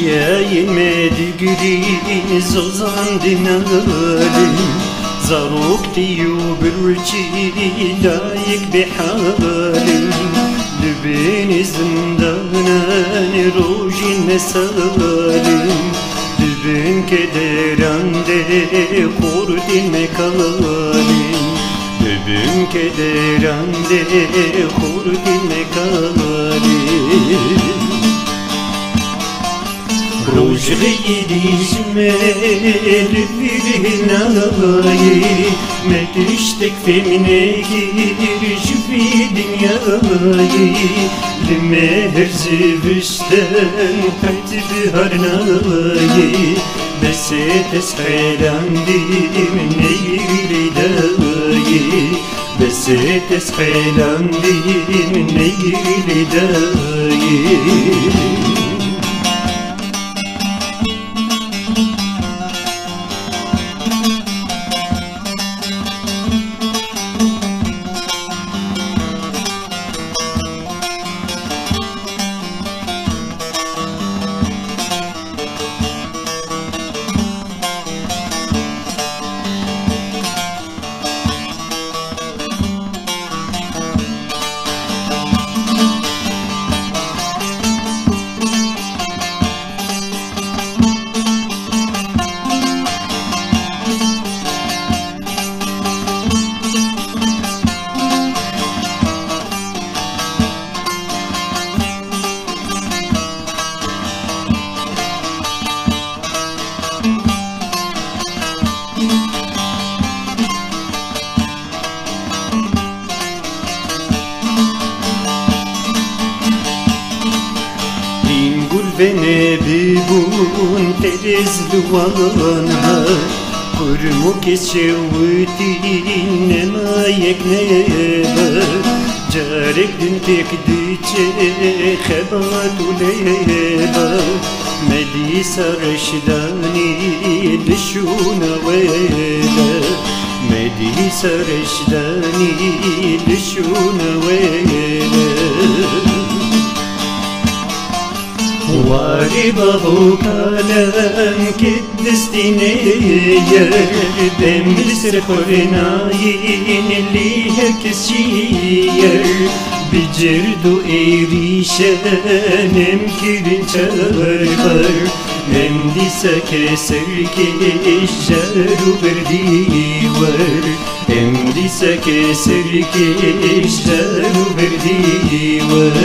يلمد قرين زوزان دينالي زاروك تيو بالرجي لايك بحالي لبين زندانا روجي مسالي لبين كدران دي قرد المكالي لبين كدران دي قرد المكالي روج غيدي جمال فرهناي ما تشتك في مناير شوفي دنياي لما هرزي بشتان حيت بهرناي بس تسحيل عندي من نير داي بس تسحيل عندي من نير داي Beni bibun teriz duana Kurmuk eşevdin nema yekneba Carek din tek diçe khebat uleba Medisa reşdani lişuna vela Medisa reşdani lişuna vela واري بابو كلام كدستيني دم بسر خورناين اللي هكسير بجردو ايريشانم كرن چاربر هم ديسا كسر كشارو برديور هم ديسا كسر كشارو برديور